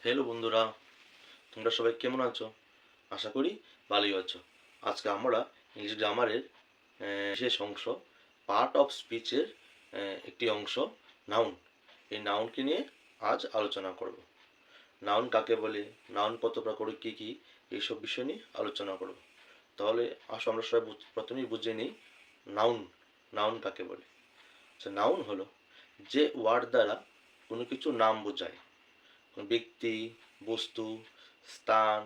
Hello বন্ধুরা, তোমরা সবাই কেমন আছো? আশা করি ভালোই আছো। আজকে আমরা ইংলিশ গ্রামারের বিশেষ অংশ পার্ট অফ স্পিচের একটি অংশ নাউন। এই নাউনকে নিয়ে আজ আলোচনা করব। নাউন কাকে বলে, নাউন কত প্রকার, কী কী, এইসব বিষয় নিয়ে আলোচনা করব। তাহলে আসো আমরা সবাই প্রথমেই বুঝে নিই নাউন নাউন কাকে বলে। আচ্ছা, নাউন হলো যে ওয়ার্ড দ্বারা কোনো কিছু নাম বোঝায়, ব্যক্তি, বস্তু, স্থান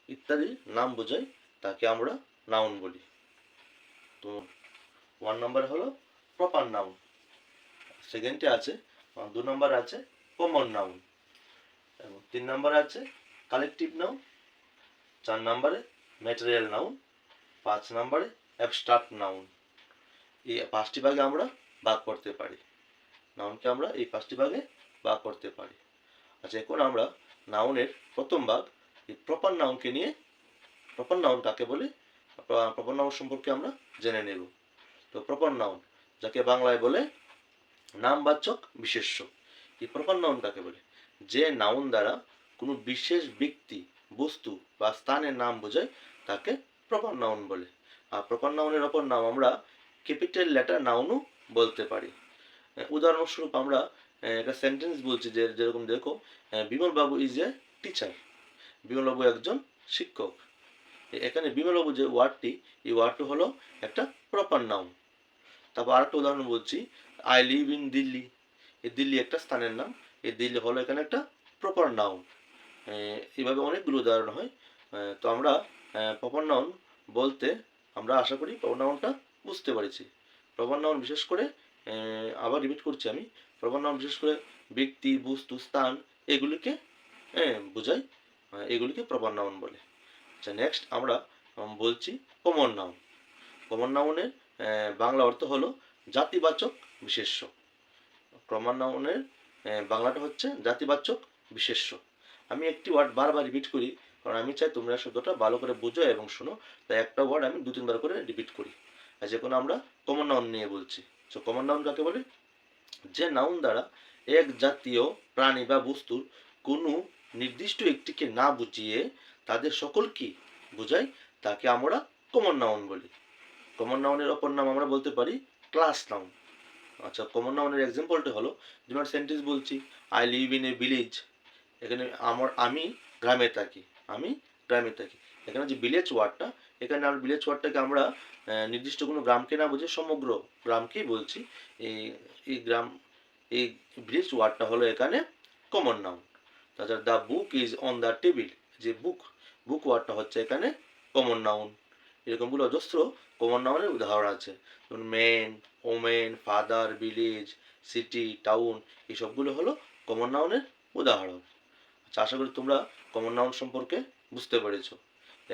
ইত্যাদির নাম বোঝায়, তাকে আমরা নাউন বলি। তো 1 নম্বর হলো প্রপার নাউন, সেকেন্ডে আছে 2 নম্বর আছে কমন নাউন, এবং 3 নম্বর আছে কালেকটিভ নাউন, 4 নম্বরে ম্যাটেরিয়াল নাউন, 5 নম্বরে অ্যাবস্ট্রাক্ট নাউন। এই 5টি ভাগে আমরা ভাগ করতে পারি, নাউনকে আমরা এই 5টি ভাগে ভাগ করতে পারি। আচ্ছা, এখন আমরা নাউনের প্রথম ভাগ এই প্রপার নাউনকে নিয়ে, প্রপার নাউন কাকে বলে, প্রপার নাউন সম্পর্কে আমরা জেনে নেব। তো প্রপার নাউন, যাকে বাংলায় বলে নামবাচক বিশেষ্য। এই প্রপার নাউন কাকে বলে? যে নাউন দ্বারা কোনো বিশেষ ব্যক্তি, বস্তু বা স্থানের নাম বোঝায়, তাকে প্রপার নাউন বলে। আর প্রপার নাউনের অপর নাম আমরা ক্যাপিটাল লেটার নাউনও বলতে পারি। উদাহরণস্বরূপ আমরা একটা সেন্টেন্স বলছি, যেরকম দেখো, বিমল বাবু ইজ এ টিচার। বিমল বাবু একজন শিক্ষক। এখানে বিমলবাবু যে ওয়ার্ডটি, এই ওয়ার্ডটি হলো একটা প্রপার নাউন। তারপর আরেকটা উদাহরণ বলছি, আই লিভ ইন দিল্লি। এই দিল্লি একটা স্থানের নাম, এই দিল্লি হলো এখানে একটা প্রপার নাউন। এইভাবে অনেকগুলো উদাহরণ হয়। তো আমরা প্রপার নাউন বলতে আমরা আশা করি প্রপার নাউনটা বুঝতে পেরেছি। প্রপার নাউন বিশেষ করে, আবার রিপিট করছি আমি, প্রপার নাউন বিশেষ করে ব্যক্তি, বস্তু, স্থান এগুলিকে বোঝায়, এগুলিকে প্রপার নাউন বলে। আচ্ছা, নেক্সট আমরা বলছি কমন নাউন। কমন নাউনের বাংলা অর্থ হলো জাতিবাচক বিশেষ্য। কমন নাউনের বাংলাটা হচ্ছে জাতিবাচক বিশেষ্য। আমি একটি ওয়ার্ড বারবার রিপিট করি, কারণ আমি চাই তোমরা শব্দটা ভালো করে বুঝো এবং শোনো, তাই একটা ওয়ার্ড আমি 2-3 বার করে রিপিট করি। আর যে কোনো আমরা কমন নাউন নিয়ে বলছি। তো কমন নাউন কাকে বলে? যে নাউন দ্বারা এক জাতীয় প্রাণী বা বস্তুর কোনো নির্দিষ্ট একটিকে না বুঝিয়ে তাদের সকলকে বোঝায়, তাকে আমরা কমন নাউন বলি। কমন নাউনের অপর নাম আমরা বলতে পারি ক্লাস নাউন। আচ্ছা, কমন নাউনের এক্সাম্পলটা হলো, যেমন সেন্টেন্স বলছি, I live in a village. এখানে আমি গ্রামে থাকি, আমি গ্রামে থাকি। এখানে যে ভিলেজ ওয়ার্ডটা, এখানে আমরা ভিলেজ ওয়ার্ডটাকে আমরা নির্দিষ্ট কোনো গ্রামকে না বুঝে সমগ্র গ্রামকেই বলছি। এই এই গ্রাম, এই ভিলেজ ওয়ার্ডটা হলো এখানে কমন নাউন। তাছাড়া the book is on the table, যে বুক ওয়ার্ডটা হচ্ছে এখানে কমন নাউন। এরকমগুলো অজস্র কমন নাউনের উদাহরণ আছে, যেমন men, women, father, village, city, town, এই সবগুলো হলো কমন নাউনের উদাহরণ। আচ্ছা, আশা করি তোমরা কমন নাউন সম্পর্কে বুঝতে পেরেছো।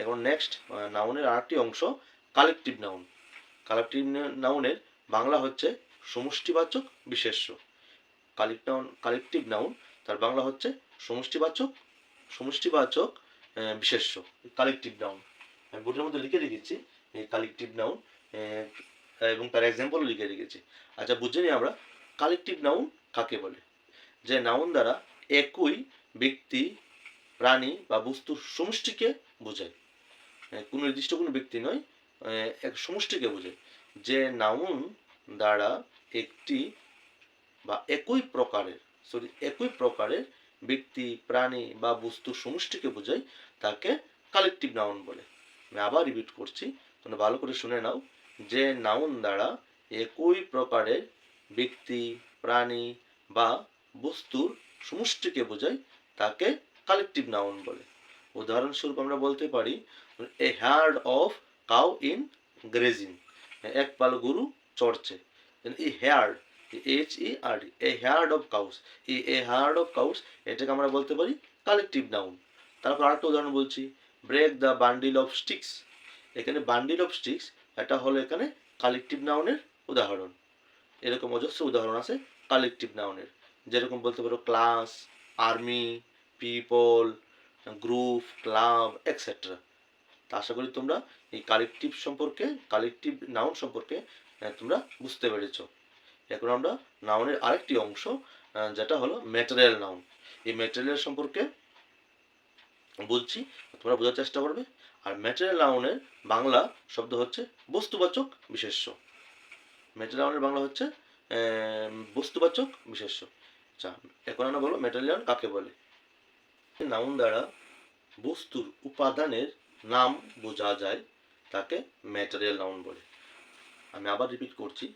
এখন নেক্সট নাউনের আরেকটি অংশ কালেকটিভ নাউন। কালেকটিভ নাউনের বাংলা হচ্ছে সমষ্টিবাচক বিশেষ্য। কালেকটিভ নাউন তার বাংলা হচ্ছে সমষ্টিবাচক বিশেষ্য, কালেকটিভ নাউন। আমি বোর্ডের মধ্যে লিখে রেখেছি এই কালেকটিভ নাউন, এবং তার এক্সাম্পলও লিখে রেখেছি। আচ্ছা, বুঝে নিই আমরা কালেকটিভ নাউন কাকে বলে। যে নাউন দ্বারা একই ব্যক্তি, প্রাণী বা বস্তুর সমষ্টিকে বোঝায়, কোনো নির্দিষ্ট কোনো ব্যক্তি নয়, এক সমষ্টিকে বোঝায়। যে নাউন দ্বারা একটি বা একই প্রকারের ব্যক্তি, প্রাণী বা বস্তুর সমষ্টিকে বোঝায়, তাকে কালেকটিভ নাউন বলে। আমি আবার রিপিট করছি, তোমরা ভালো করে শুনে নাও। যে নাউন দ্বারা একই প্রকারের ব্যক্তি, প্রাণী বা বস্তুর সমষ্টিকে বোঝায়, তাকে কালেকটিভ নাউন বলে। উদাহরণস্বরূপ আমরা বলতে পারি, a herd of cow in grazing, এক পাল গরু চড়ছে। এই herd, HERD, a herd of cows, a herd of cows, এটাকে আমরা বলতে পারি কালেকটিভ নাউন। তারপর আরেকটা উদাহরণ বলছি, break the bundle of sticks. এখানে বান্ডিল অফ স্টিক্স, এটা হলো এখানে কালেকটিভ নাউনের উদাহরণ। এরকম অজস্র উদাহরণ আছে কালেকটিভ নাউনের, যেরকম বলতে পারো class, army, people, group, club, etcetera. তা আশা করি তোমরা এই কালেকটিভ নাউন সম্পর্কে তোমরা বুঝতে পেরেছো। এখন আমরা নাউনের আরেকটি অংশ, যেটা হলো ম্যাটেরিয়াল নাউন। এই ম্যাটেরিয়াল সম্পর্কে বলছি, তোমরা বোঝার চেষ্টা করবে। আর ম্যাটেরিয়াল নাউনের বাংলা শব্দ হচ্ছে বস্তুবাচক বিশেষ্য। ম্যাটেরিয়াল নাউনের বাংলা হচ্ছে বস্তুবাচক বিশেষ্য। আচ্ছা, এখন আমরা বলবো ম্যাটেরিয়াল নাউন কাকে বলে। নাউন দ্বারা বস্তুর উপাদানের নাম বোঝা যায় তাকে ম্যাটেরিয়াল নাউন বলে। আমি আবার রিপিট করছি,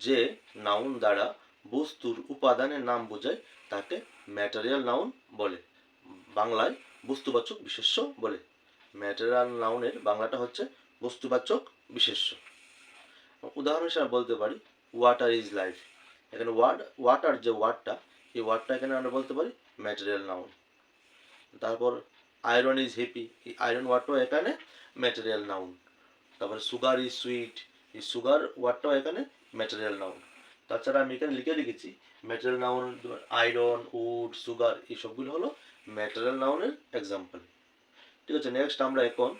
যে নাউন দ্বারা বস্তুর উপাদানের নাম বোঝায় তাকে ম্যাটেরিয়াল নাউন বলে, বাংলায় বস্তুবাচক বিশেষ্য বলে। ম্যাটেরিয়াল নাউনের বাংলাটা হচ্ছে বস্তুবাচক বিশেষ্য। উদাহরণ হিসেবে বলতে পারি ওয়াটার ইজ লাইফ। এখানে ওয়াটার যে ওয়ার্ডটা, এই ওয়ার্ডটা এখানে আমরা বলতে পারি ম্যাটেরিয়াল নাউন। তারপর আয়রন ইজ হ্যাপি, এই আয়রন ওয়ার্ডটাও এখানে ম্যাটেরিয়াল নাউন। তারপরে সুগার ইজ সুইট, এই সুগার ওয়ার্ডটাও এখানে ম্যাটেরিয়াল নাউন। তাছাড়া আমি এখানে লিখে রেখেছি material noun iron, wood, sugar, এই সবগুলো হলো ম্যাটেরিয়াল নাউনের এক্সাম্পল। ঠিক আছে, নেক্সট আমরা এখন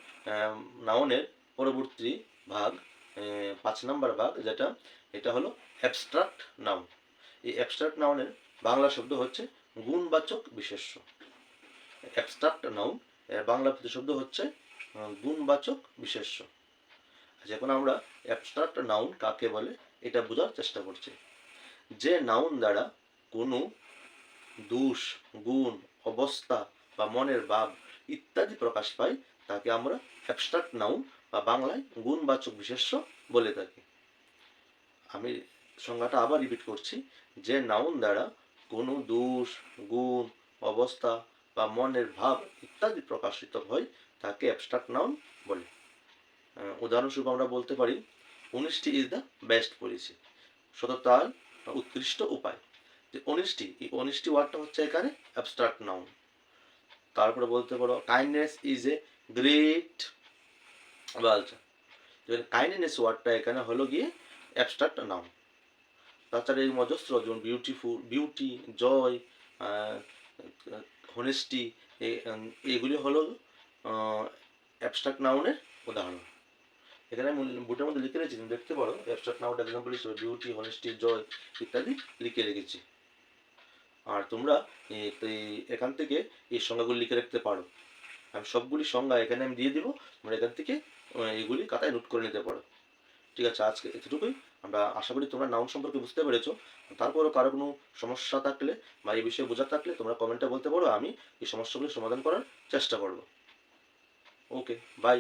নাউনের পরবর্তী ভাগ 5 নম্বর ভাগ যেটা, এটা হলো অ্যাবস্ট্রাক্ট নাউন। এই অ্যাবস্ট্রাক্ট নাউনের বাংলা শব্দ হচ্ছে গুণবাচক বিশেষ্য। অ্যাবস্ট্রাক্ট নাউন এর বাংলা প্রতিশব্দ হচ্ছে গুণবাচক বিশেষ্য। আচ্ছা, এখন আমরা অ্যাবস্ট্রাক্ট নাউন কাকে বলে এটা বোঝার চেষ্টা করছি। যে নাউন দ্বারা কোনো দোষ, গুণ, অবস্থা বা মনের ভাব ইত্যাদি প্রকাশ পায় তাকে আমরা অ্যাবস্ট্রাক্ট নাউন বা বাংলায় গুণবাচক বিশেষ্য বলে থাকি। আমি সংজ্ঞাটা আবার রিপিট করছি, যে নাউন দ্বারা কোনো দোষ, গুণ, অবস্থা বা মনের ভাব ইত্যাদি প্রকাশিত হয় তাকে অ্যাবস্ট্রাক্ট নাউন বলে। উদাহরণস্বরূপ আমরা বলতে পারি 19টি ইজ দ্য বেস্ট পলিসি, সততার উৎকৃষ্ট উপায়। যে 19টি, এই 19টি ওয়ার্ডটা হচ্ছে এখানে অ্যাবস্ট্রাক্ট নাউন। তারপরে বলতে পারো kindness is a great vulture, kindness ওয়ার্ডটা এখানে হলো গিয়ে অ্যাবস্ট্রাক্ট নাউন। তাছাড়া এই মজস্র যেমন বিউটিফুল, বিউটি, জয়, হনেস্টি, এগুলি হলো অ্যাবস্ট্রাক্ট নাউনের উদাহরণ। এখানে আমি বোর্ডের মধ্যে লিখে রেখেছি, তুমি দেখতে পারো অ্যাবস্ট্রাক্ট নাউন এক্সাম্পল হিসেবে বিউটি, হনেস্টি, জয় ইত্যাদি লিখে রেখেছি। আর তোমরা এখান থেকে এই সংজ্ঞাগুলি লিখে রাখতে পারো। আমি সবগুলি সংজ্ঞা এখানে আমি দিয়ে দিব, তোমরা এখান থেকে এগুলি খাতায় নোট করে নিতে পারো। ঠিক আছে, আজকে এতটুকুই। আমরা আশা করি তোমরা নাউন সম্পর্কে বুঝতে পেরেছো। তারপরও কারো কোনো সমস্যা থাকলে বা এই বিষয়ে বোঝার থাকলে তোমরা কমেন্টে বলতে পারো, আমি এই সমস্যাগুলি সমাধান করার চেষ্টা করব। ওকে, বাই।